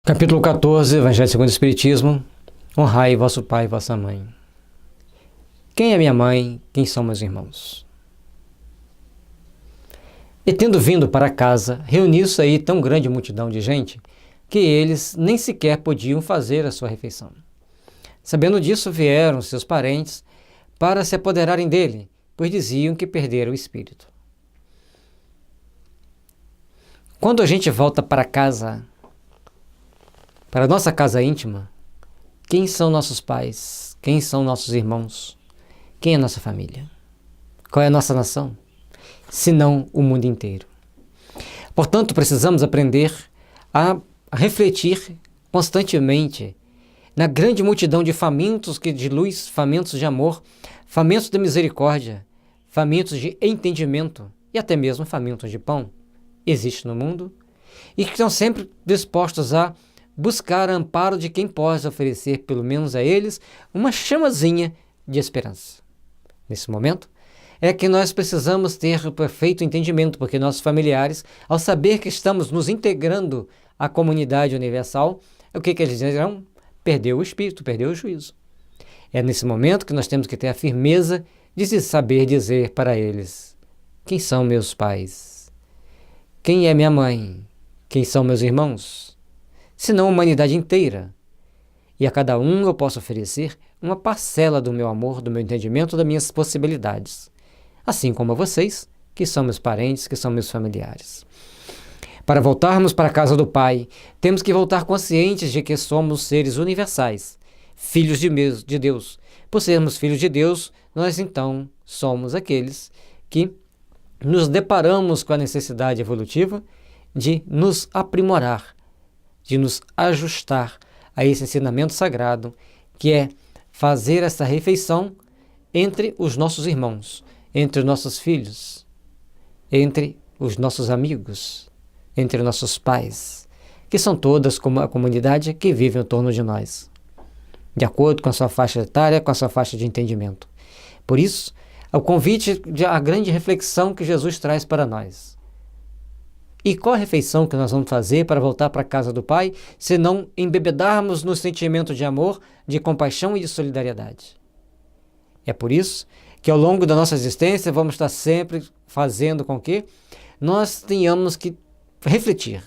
Capítulo 14, Evangelho segundo o Espiritismo. Honrai vosso pai e vossa mãe. Quem é minha mãe? Quem são meus irmãos? E tendo vindo para casa, reuniu-se aí tão grande multidão de gente, que eles nem sequer podiam fazer a sua refeição. Sabendo disso, vieram seus parentes para se apoderarem dele, pois diziam que perderam o espírito. Quando a gente volta para casa, para a nossa casa íntima, quem são nossos pais? Quem são nossos irmãos? Quem é nossa família? Qual é a nossa nação? Senão o mundo inteiro. Portanto, precisamos aprender a refletir constantemente na grande multidão de famintos de luz, famintos de amor, famintos de misericórdia, famintos de entendimento e até mesmo famintos de pão existe no mundo e que estão sempre dispostos a buscar amparo de quem possa oferecer, pelo menos a eles, uma chamazinha de esperança. Nesse momento, é que nós precisamos ter o perfeito entendimento, porque nossos familiares, ao saber que estamos nos integrando à comunidade universal, o que eles dirão? Perdeu o espírito, perdeu o juízo. É nesse momento que nós temos que ter a firmeza de saber dizer para eles: quem são meus pais? Quem é minha mãe? Quem são meus irmãos? Senão a humanidade inteira. E a cada um eu posso oferecer uma parcela do meu amor, do meu entendimento, das minhas possibilidades. Assim como a vocês, que são meus parentes, que são meus familiares. Para voltarmos para a casa do Pai, temos que voltar conscientes de que somos seres universais, filhos de Deus. Por sermos filhos de Deus, nós então somos aqueles que nos deparamos com a necessidade evolutiva de nos aprimorar, de nos ajustar a esse ensinamento sagrado, que é fazer essa refeição entre os nossos irmãos, entre os nossos filhos, entre os nossos amigos, entre nossos pais, que são todas como a comunidade que vive em torno de nós, de acordo com a sua faixa etária, com a sua faixa de entendimento. Por isso, o convite, a grande reflexão que Jesus traz para nós. E qual a refeição que nós vamos fazer para voltar para a casa do Pai, se não embebedarmos no sentimento de amor, de compaixão e de solidariedade? É por isso que ao longo da nossa existência vamos estar sempre fazendo com que nós tenhamos que refletir.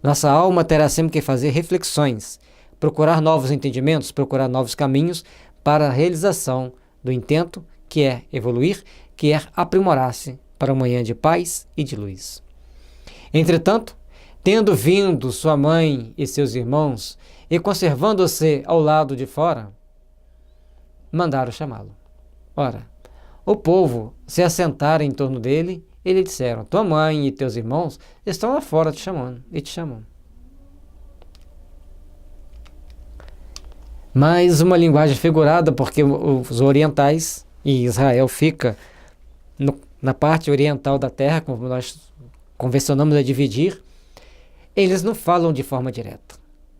Nossa alma terá sempre que fazer reflexões, procurar novos entendimentos, procurar novos caminhos para a realização do intento que é evoluir, que é aprimorar-se para uma manhã de paz e de luz. Entretanto, tendo vindo sua mãe e seus irmãos e conservando-se ao lado de fora, mandaram chamá-lo. Ora, o povo se assentaram em torno dele e lhe disseram: tua mãe e teus irmãos estão lá fora te chamando e te chamam. Mais uma linguagem figurada, porque os orientais, e Israel fica na parte oriental da terra, como nós convencionamos a dividir, eles não falam de forma direta.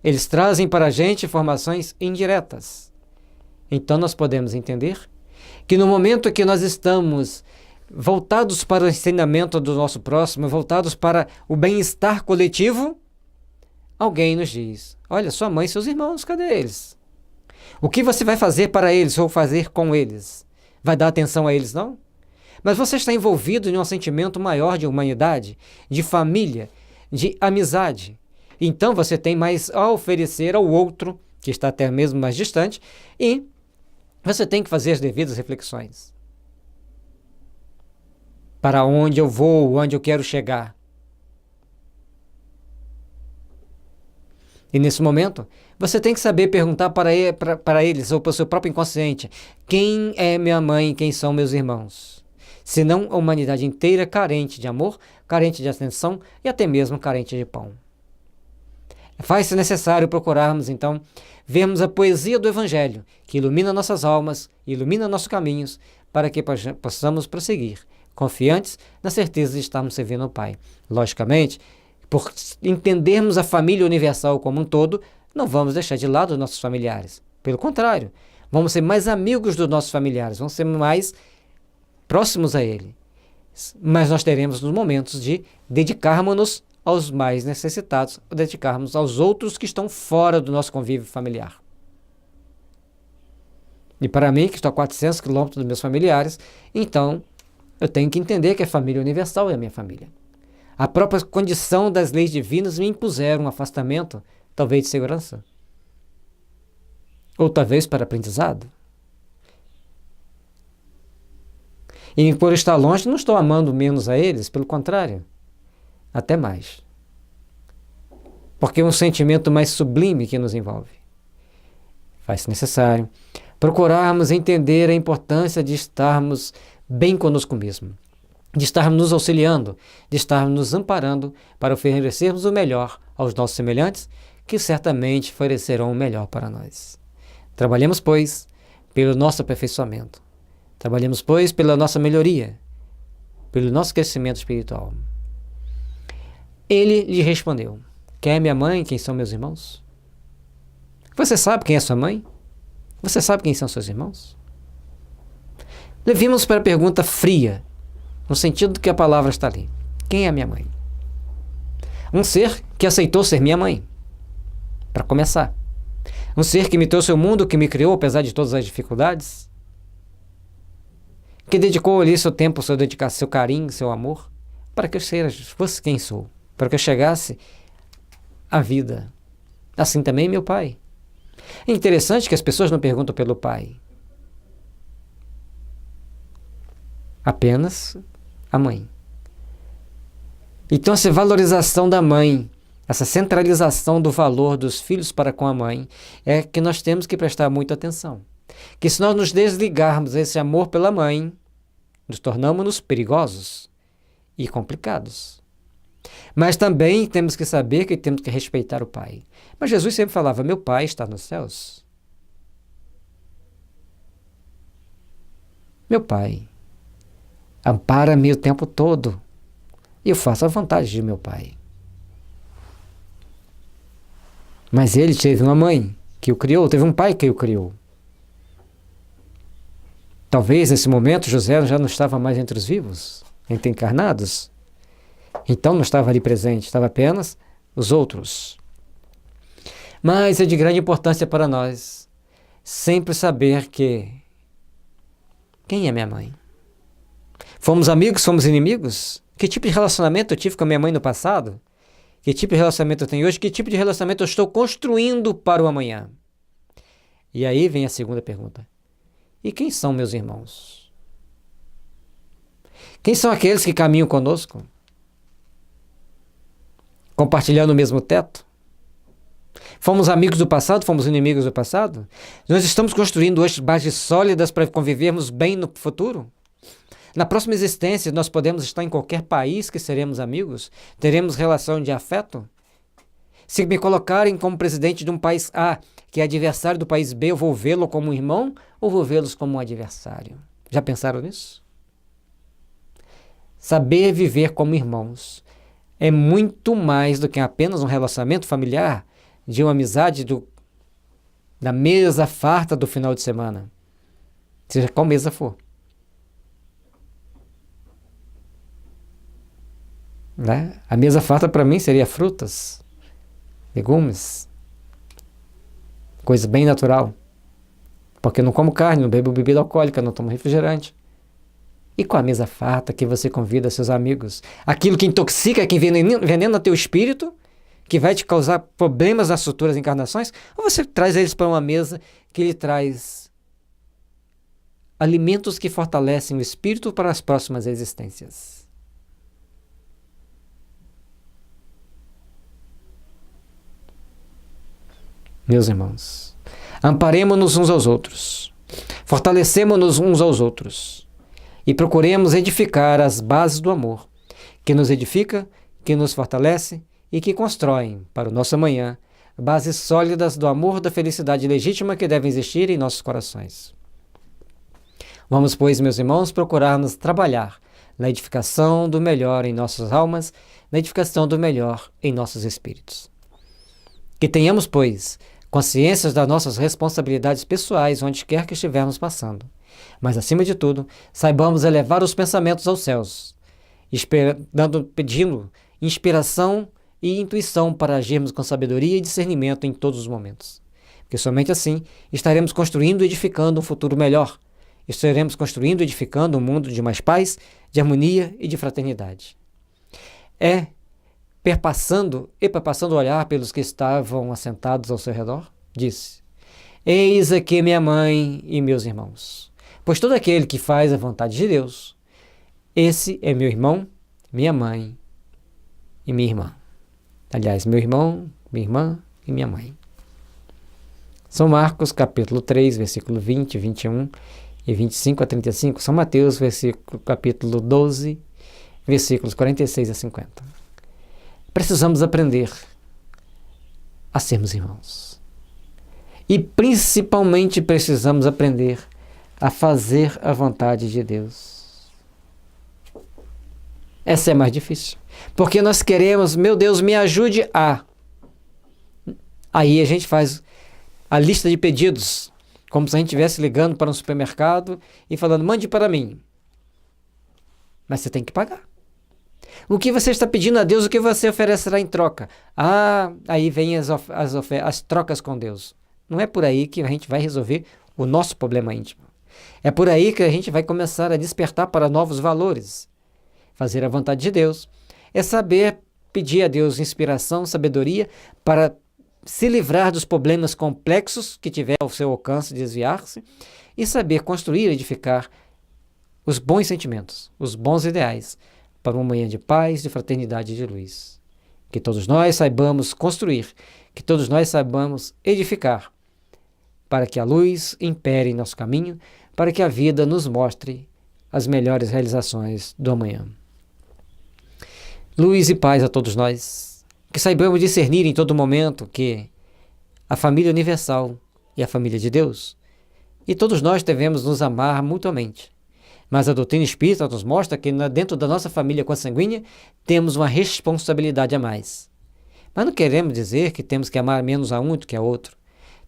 Eles trazem para a gente informações indiretas. Então nós podemos entender que no momento que nós estamos voltados para o ensinamento do nosso próximo, voltados para o bem-estar coletivo, alguém nos diz: olha, sua mãe e seus irmãos, cadê eles? O que você vai fazer para eles ou fazer com eles? Vai dar atenção a eles, não? Mas você está envolvido em um sentimento maior de humanidade, de família, de amizade. Então você tem mais a oferecer ao outro, que está até mesmo mais distante, e você tem que fazer as devidas reflexões. Para onde eu vou, onde eu quero chegar. E nesse momento, você tem que saber perguntar para eles, ou para o seu próprio inconsciente: quem é minha mãe, quem são meus irmãos? Senão a humanidade inteira carente de amor, carente de atenção e até mesmo carente de pão. Faz-se necessário procurarmos, então, vermos a poesia do Evangelho, que ilumina nossas almas, ilumina nossos caminhos, para que possamos prosseguir, confiantes na certeza de estarmos servindo ao Pai. Logicamente, por entendermos a família universal como um todo, não vamos deixar de lado os nossos familiares. Pelo contrário, vamos ser mais amigos dos nossos familiares, vamos ser mais próximos a ele. Mas nós teremos nos momentos de dedicarmos-nos aos mais necessitados, ou dedicarmos aos outros que estão fora do nosso convívio familiar. E para mim, que estou a 400 quilômetros dos meus familiares, então eu tenho que entender que a família universal é a minha família. A própria condição das leis divinas me impuseram um afastamento, talvez de segurança, ou talvez para aprendizado. E por estar longe, não estou amando menos a eles, pelo contrário, até mais. Porque é um sentimento mais sublime que nos envolve. Faz-se necessário procurarmos entender a importância de estarmos bem conosco mesmo, de estarmos nos auxiliando, de estarmos nos amparando para oferecermos o melhor aos nossos semelhantes, que certamente oferecerão o melhor para nós. Trabalhemos, pois, pelo nosso aperfeiçoamento. Trabalhemos, pois, pela nossa melhoria, pelo nosso crescimento espiritual. Ele lhe respondeu: quem é minha mãe? Quem são meus irmãos? Você sabe quem é sua mãe? Você sabe quem são seus irmãos? Levemos para a pergunta fria, no sentido que a palavra está ali. Quem é minha mãe? Um ser que aceitou ser minha mãe, para começar. Um ser que me trouxe ao mundo, que me criou apesar de todas as dificuldades, que dedicou ali seu tempo, seu dedicação, seu carinho, seu amor, para que eu fosse quem sou, para que eu chegasse à vida. Assim também meu pai. É interessante que as pessoas não perguntam pelo pai, apenas a mãe. Então essa valorização da mãe, essa centralização do valor dos filhos para com a mãe, é que nós temos que prestar muita atenção. Que se nós nos desligarmos desse amor pela mãe, nos tornamos perigosos e complicados. Mas também temos que saber que temos que respeitar o pai. Mas Jesus sempre falava: meu pai está nos céus. Meu pai ampara-me o tempo todo. E eu faço a vontade de meu pai. Mas ele teve uma mãe que o criou, teve um pai que o criou. Talvez nesse momento José já não estava mais entre os vivos, entre encarnados. Então não estava ali presente, estava apenas os outros. Mas é de grande importância para nós sempre saber que quem é minha mãe? Fomos amigos, fomos inimigos? Que tipo de relacionamento eu tive com a minha mãe no passado? Que tipo de relacionamento eu tenho hoje? Que tipo de relacionamento eu estou construindo para o amanhã? E aí vem a segunda pergunta. E quem são meus irmãos? Quem são aqueles que caminham conosco? Compartilhando o mesmo teto? Fomos amigos do passado? Fomos inimigos do passado? Nós estamos construindo hoje bases sólidas para convivermos bem no futuro? Na próxima existência, nós podemos estar em qualquer país que seremos amigos? Teremos relação de afeto? Se me colocarem como presidente de um país A, que é adversário do país B, eu vou vê-lo como um irmão ou vou vê-los como um adversário? Já pensaram nisso? Saber viver como irmãos é muito mais do que apenas um relacionamento familiar, de uma amizade da mesa farta do final de semana, seja qual mesa for. Né? A mesa farta para mim seria frutas, legumes, coisa bem natural, porque eu não como carne, não bebo bebida alcoólica, não tomo refrigerante. E com a mesa farta que você convida seus amigos, aquilo que intoxica, que envenena teu espírito, que vai te causar problemas nas futuras encarnações, ou você traz eles para uma mesa que lhe traz alimentos que fortalecem o espírito para as próximas existências. Meus irmãos, amparemo-nos uns aos outros, fortalecemo-nos uns aos outros e procuremos edificar as bases do amor, que nos edifica, que nos fortalece e que constroem para o nosso amanhã bases sólidas do amor, da felicidade legítima que deve existir em nossos corações. Vamos, pois, meus irmãos, procurar-nos trabalhar na edificação do melhor em nossas almas, na edificação do melhor em nossos espíritos. Que tenhamos, pois, consciências das nossas responsabilidades pessoais onde quer que estivermos passando. Mas, acima de tudo, saibamos elevar os pensamentos aos céus, pedindo inspiração e intuição para agirmos com sabedoria e discernimento em todos os momentos. Porque somente assim estaremos construindo e edificando um futuro melhor. Estaremos construindo e edificando um mundo de mais paz, de harmonia e de fraternidade. Perpassando o olhar pelos que estavam assentados ao seu redor, disse: Eis aqui minha mãe e meus irmãos. Pois todo aquele que faz a vontade de Deus, esse é meu irmão, minha mãe e minha irmã. Aliás, meu irmão, minha irmã e minha mãe. São Marcos, capítulo 3, versículo 20, 21 e 25 a 35. São Mateus, capítulo 12, versículos 46 a 50. Precisamos aprender a sermos irmãos. E principalmente precisamos aprender a fazer a vontade de Deus. Essa é mais difícil. Porque nós queremos, meu Deus, me ajude a. Aí a gente faz a lista de pedidos, como se a gente estivesse ligando para um supermercado e falando, mande para mim. Mas você tem que pagar. O que você está pedindo a Deus, o que você oferecerá em troca? Aí vem as trocas com Deus. Não é por aí que a gente vai resolver o nosso problema íntimo. É por aí que a gente vai começar a despertar para novos valores. Fazer a vontade de Deus é saber pedir a Deus inspiração, sabedoria para se livrar dos problemas complexos que tiver ao seu alcance, desviar-se, e saber construir e edificar os bons sentimentos, os bons ideais, para uma manhã de paz, de fraternidade e de luz. Que todos nós saibamos construir, que todos nós saibamos edificar, para que a luz impere em nosso caminho, para que a vida nos mostre as melhores realizações do amanhã. Luz e paz a todos nós, que saibamos discernir em todo momento que a família universal é a família de Deus, e todos nós devemos nos amar mutuamente. Mas a doutrina espírita nos mostra que dentro da nossa família consanguínea temos uma responsabilidade a mais. Mas não queremos dizer que temos que amar menos a um do que a outro.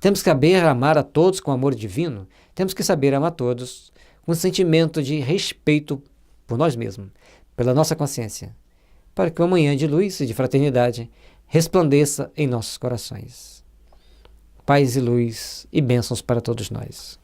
Temos que saber amar a todos com amor divino, temos que saber amar a todos com um sentimento de respeito por nós mesmos, pela nossa consciência, para que o amanhã de luz e de fraternidade resplandeça em nossos corações. Paz e luz e bênçãos para todos nós.